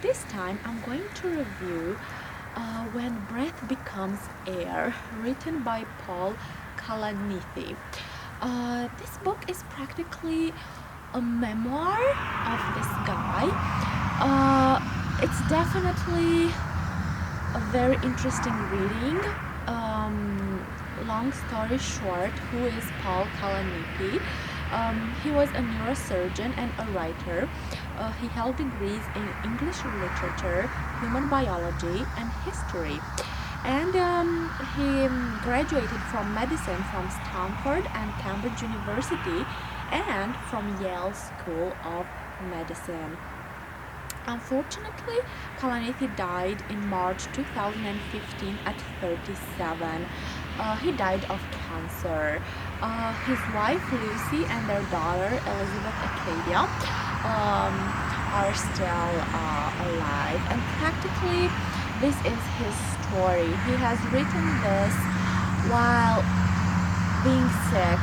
this time I'm going to review When Breath Becomes Air, written by Paul Kalanithi. This book is practically a memoir of this guy. It's definitely a very interesting reading. Long story short, who is Paul Kalanithi? He was a neurosurgeon and a writer. He held degrees in English literature, human biology, and history. And he graduated from medicine from Stanford and Cambridge University and from Yale School of Medicine. Unfortunately, Kalanithi died in March 2015 at 37. He died of cancer. His wife Lucy and their daughter Elizabeth Acadia are still alive. And practically, this is his story. He has written this while being sick.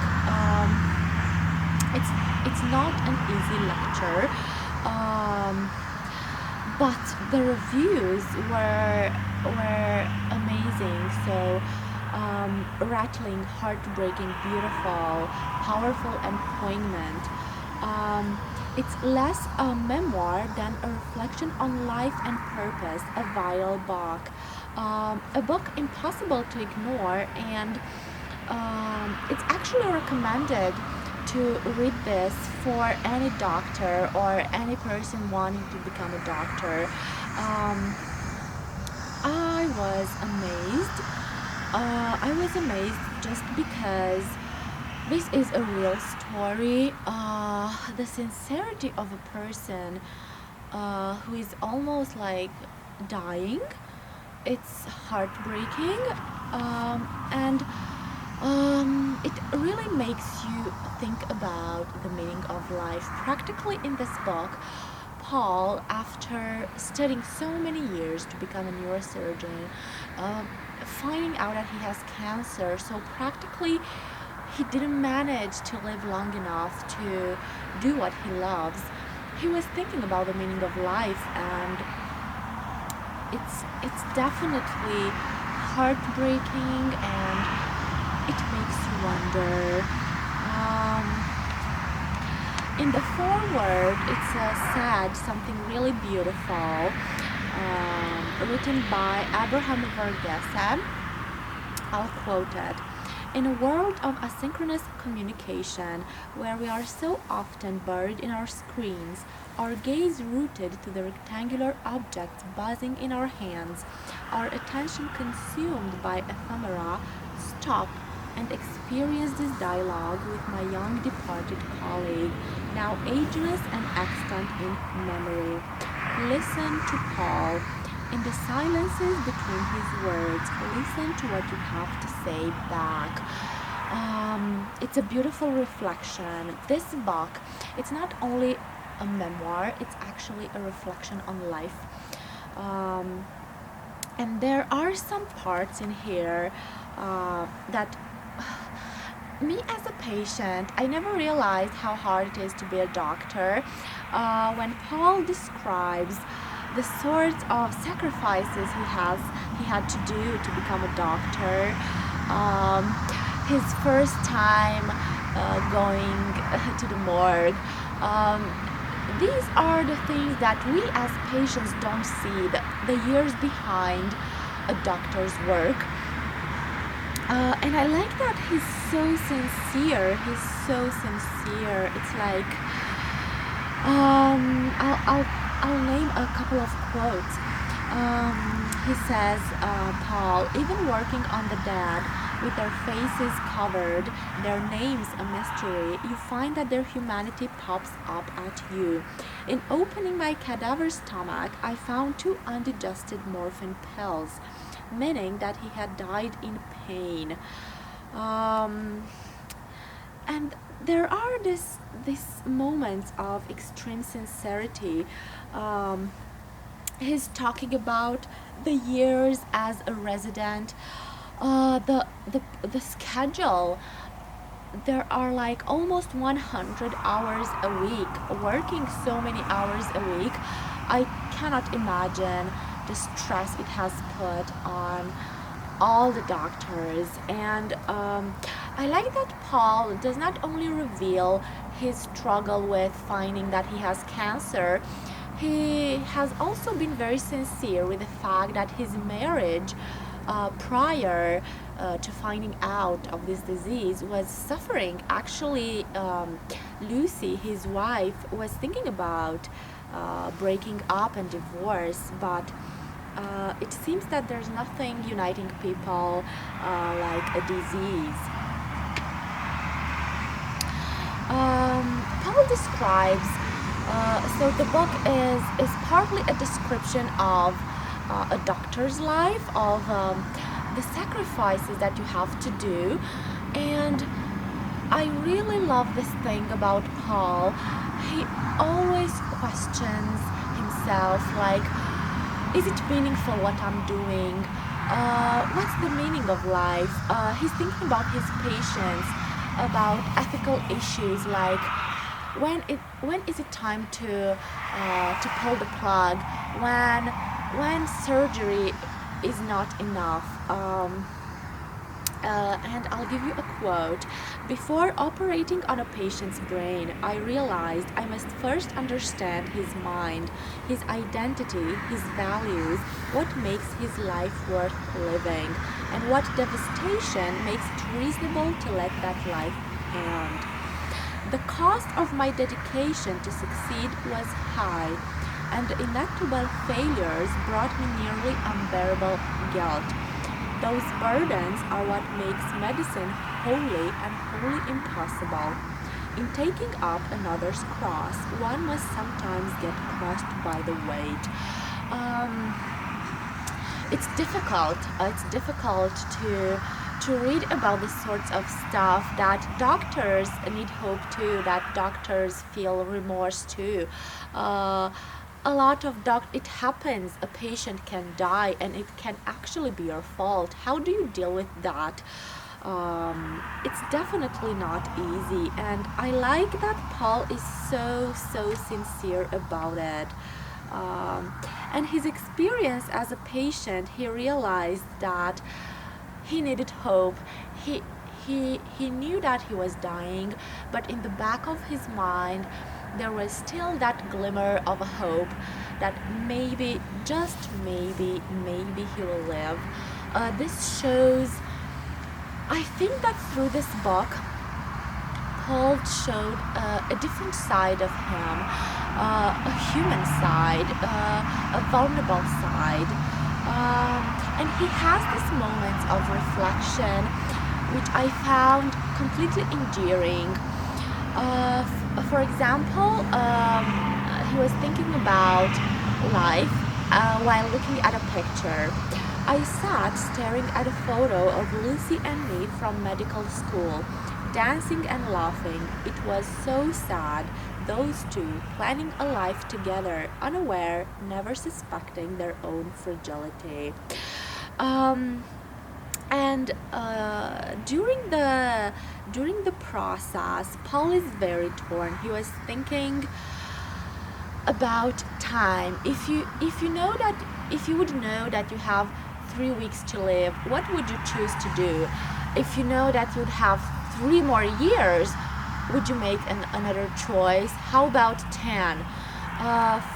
It's not an easy lecture. But the reviews were amazing. So rattling, heartbreaking, beautiful, powerful, and poignant. It's less a memoir than a reflection on life and purpose, a vital book. A book impossible to ignore, and it's actually recommended to read this for any doctor or any person wanting to become a doctor. I was amazed just because this is a real story. The sincerity of a person who is almost like dying. It's heartbreaking, and it really makes you think about the meaning of life. Practically in this book, Paul, after studying so many years to become a neurosurgeon, finding out that he has cancer, so practically he didn't manage to live long enough to do what he loves. He was thinking about the meaning of life, and it's definitely heartbreaking, and it makes you wonder. In the foreword, it says sad, something really beautiful, written by Abraham Verghese. I'll quote it. In a world of asynchronous communication, where we are so often buried in our screens, our gaze rooted to the rectangular objects buzzing in our hands, our attention consumed by ephemera, stop and experience this dialogue with my young departed colleague, now ageless and extant in memory. Listen to Paul. In the silences between his words, listen to what you have to say back. It's a beautiful reflection. This book, it's not only a memoir, it's actually a reflection on life. And there are some parts in here that me as a patient, I never realized how hard it is to be a doctor. When Paul describes the sorts of sacrifices he had to do to become a doctor, his first time going to the morgue. These are the things that we as patients don't see, the years behind a doctor's work. And I like that he's so sincere. It's like, I'll name a couple of quotes. He says, Paul, even working on the dead, with their faces covered, their names a mystery, you find that their humanity pops up at you. In opening my cadaver stomach, I found 2 undigested morphine pills, meaning that he had died in pain. And there are these moments of extreme sincerity. He's talking about the years as a resident, the schedule. There are like almost 100 hours a week, working so many hours a week. I cannot imagine the stress it has put on all the doctors. And I like that Paul does not only reveal his struggle with finding that he has cancer, he has also been very sincere with the fact that his marriage prior to finding out of this disease was suffering. Actually, Lucy, his wife, was thinking about breaking up and divorce, but it seems that there's nothing uniting people like a disease. Paul describes, so the book is partly a description of a doctor's life, of the sacrifices that you have to do. And I really love this thing about Paul. He always questions himself, like, is it meaningful what I'm doing? What's the meaning of life? He's thinking about his patients, about ethical issues, like when is it time to pull the plug? When surgery is not enough. And I'll give you a quote. Before operating on a patient's brain, I realized I must first understand his mind, his identity, his values, what makes his life worth living, and what devastation makes it reasonable to let that life end. The cost of my dedication to succeed was high, and the inevitable failures brought me nearly unbearable guilt. Those burdens are what makes medicine holy and wholly impossible. In taking up another's cross, one must sometimes get crushed by the weight. It's difficult. It's difficult to read about the sorts of stuff that doctors need hope to, that doctors feel remorse to. A lot of it happens, a patient can die, and it can actually be your fault. How do you deal with that? It's definitely not easy, and I like that Paul is so sincere about it. And his experience as a patient, he realized that he needed hope. He knew that he was dying, but in the back of his mind there was still that glimmer of a hope that maybe, just maybe he will live. This shows, I think that through this book, Paul showed a different side of him, a human side, a vulnerable side. And he has these moments of reflection, which I found completely endearing. For example, he was thinking about life while looking at a picture. I sat staring at a photo of Lucy and me from medical school, dancing and laughing. It was so sad, those two planning a life together, unaware, never suspecting their own fragility. And during the process, Paul is very torn. He was thinking about time. If you would know that you have 3 weeks to live, what would you choose to do? If you know that you'd have 3 more years, would you make another choice? How about 10?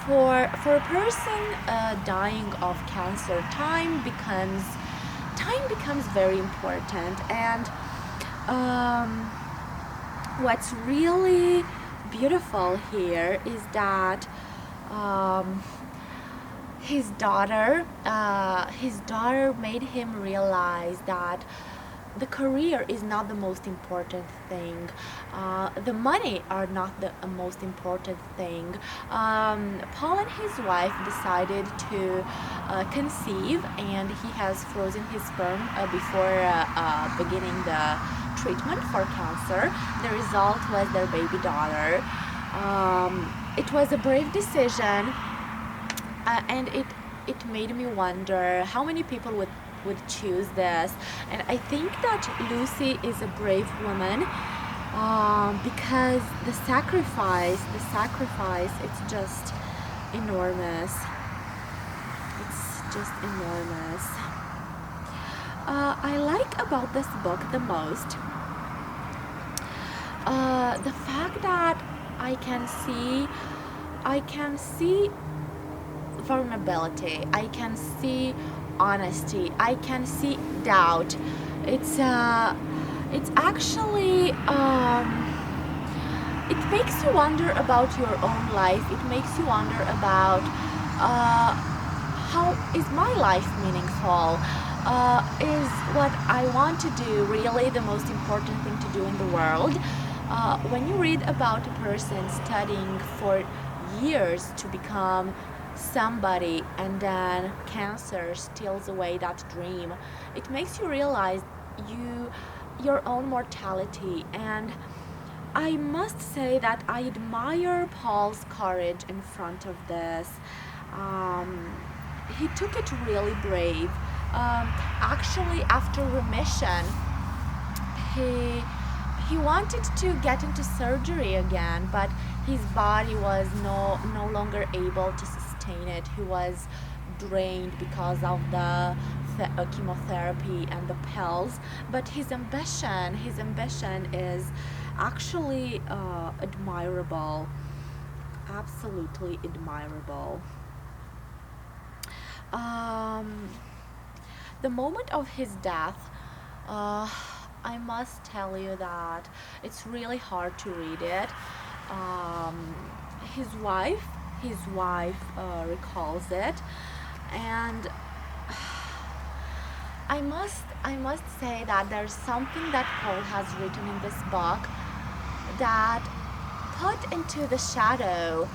For a person dying of cancer, time becomes very important. And what's really beautiful here is that his daughter made him realize that the career is not the most important thing. The money are not the most important thing. Paul and his wife decided to conceive, and he has frozen his sperm before beginning the treatment for cancer. The result was their baby daughter. It was a brave decision, and it made me wonder how many people would choose this. And I think that Lucy is a brave woman, because the sacrifice, it's just enormous. It's just enormous. I like about this book the most the fact that I can see vulnerability, I can see honesty, I can see doubt. It's actually it makes you wonder about your own life. It makes you wonder about how is my life meaningful? Is what I want to do really the most important thing to do in the world? When you read about a person studying for years to become somebody and then cancer steals away that dream, it makes you realize your own mortality. And I must say that I admire Paul's courage in front of this. He took it really brave. Actually, after remission, he wanted to get into surgery again, but his body was no longer able to sustain it. He was drained because of the chemotherapy and the pills. But his ambition is actually admirable, absolutely admirable. The moment of his death, I must tell you that it's really hard to read it. His wife recalls it, and I must say that there's something that Paul has written in this book that put into the shadow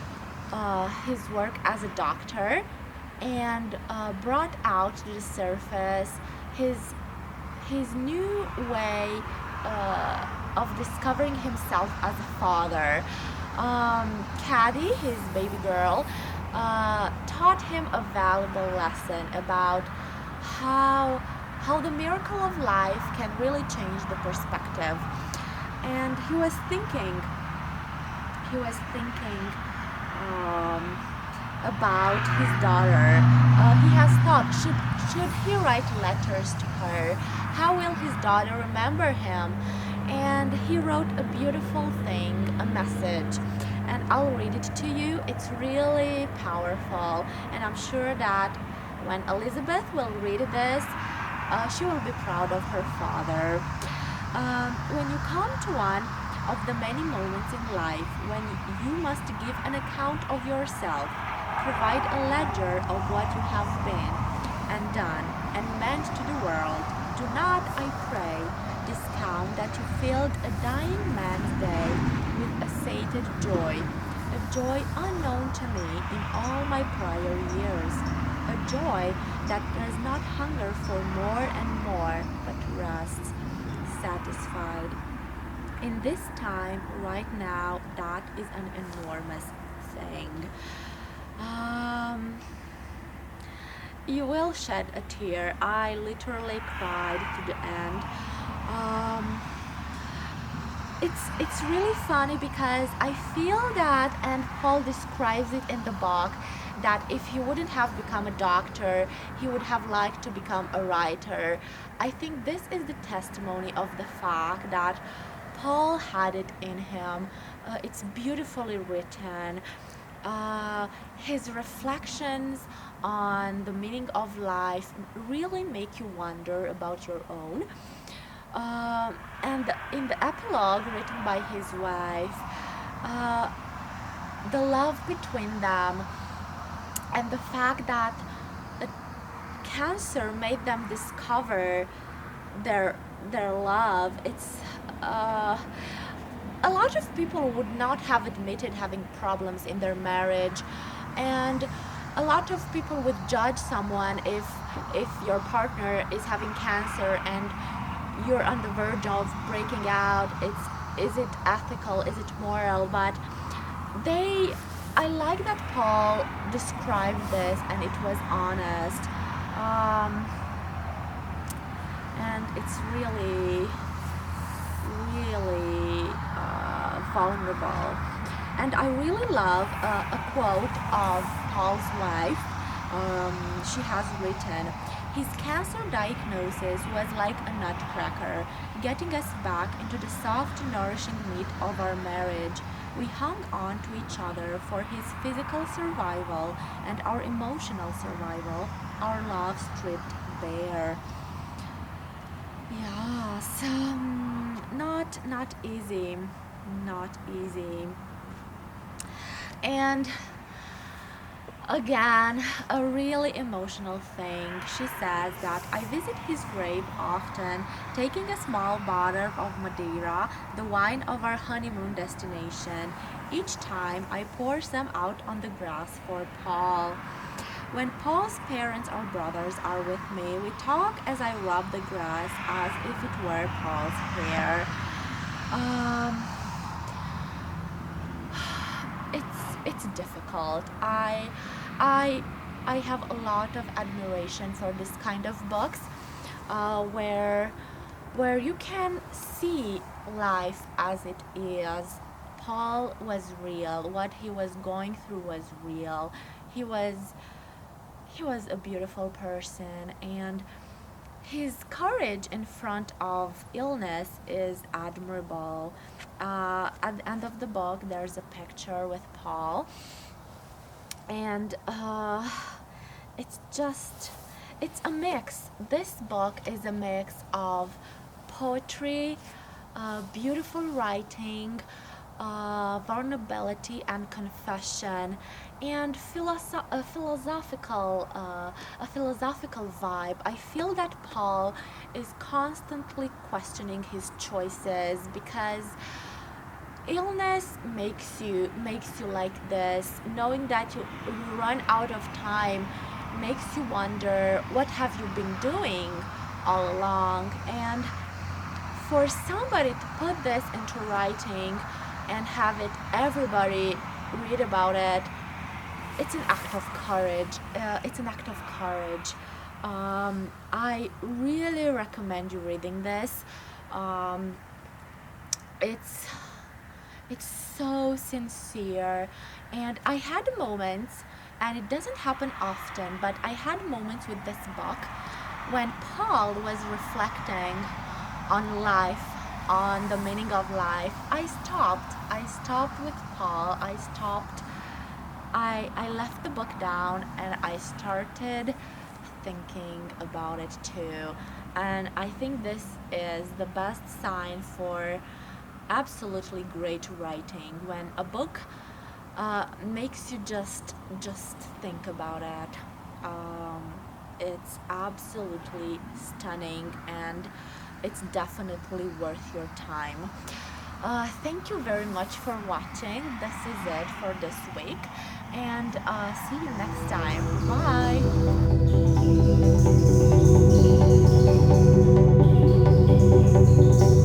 his work as a doctor and brought out to the surface his new way of discovering himself as a father. Caddy, his baby girl, taught him a valuable lesson about how the miracle of life can really change the perspective. And he was thinking about his daughter. He has thought, should he write letters to her? How will his daughter remember him? And he wrote a beautiful thing, a message, and I'll read it to you. It's really powerful, and I'm sure that when Elizabeth will read this, she will be proud of her father. When you come to one of the many moments in life when you must give an account of yourself, provide a ledger of what you have been and done and meant to the world, do not, I pray, discount that you filled a dying man's day with a sated joy, a joy unknown to me in all my prior years, a joy that does not hunger for more and more, but rests satisfied. In this time, right now, that is an enormous thing. You will shed a tear. I literally cried to the end. It's really funny because I feel that, and Paul describes it in the book, that if he wouldn't have become a doctor, he would have liked to become a writer. I think this is the testimony of the fact that Paul had it in him. It's beautifully written. His reflections on the meaning of life really make you wonder about your own. And in the epilogue written by his wife, the love between them and the fact that cancer made them discover their love, it's a lot of people would not have admitted having problems in their marriage, and a lot of people would judge someone if your partner is having cancer and you're on the verge of breaking out. Is it ethical? Is it moral? But I like that Paul described this and it was honest, and it's really vulnerable. And I really love a quote of Paul's life. She has written, his cancer diagnosis was like a nutcracker, getting us back into the soft, nourishing meat of our marriage. We hung on to each other for his physical survival and our emotional survival, our love stripped bare. Yeah, so not easy, not easy. And again, a really emotional thing. She says that I visit his grave often, taking a small bottle of Madeira, the wine of our honeymoon destination. Each time I pour some out on the grass for Paul. When Paul's parents or brothers are with me, we talk as I rub the grass as if it were Paul's hair. Um, it's difficult. I I have a lot of admiration for this kind of books, where you can see life as it is. Paul was real. What he was going through was real. He was a beautiful person, and his courage in front of illness is admirable. At the end of the book, there's a picture with Paul, and it's a mix. This book is a mix of poetry, beautiful writing, vulnerability and confession, and a philosophical vibe. I feel that Paul is constantly questioning his choices, because illness makes you like this. Knowing that you run out of time makes you wonder, what have you been doing all along? And for somebody to put this into writing and have it everybody read about it, it's an act of courage. I really recommend you reading this. It's so sincere, and I had moments, and it doesn't happen often, but I had moments with this book when Paul was reflecting on life, on the meaning of life. I stopped with Paul. I left the book down and I started thinking about it too. And I think this is the best sign for absolutely great writing, when a book makes you just think about it. It's absolutely stunning, and it's definitely worth your time. Thank you very much for watching. This is it for this week, and see you next time. Bye.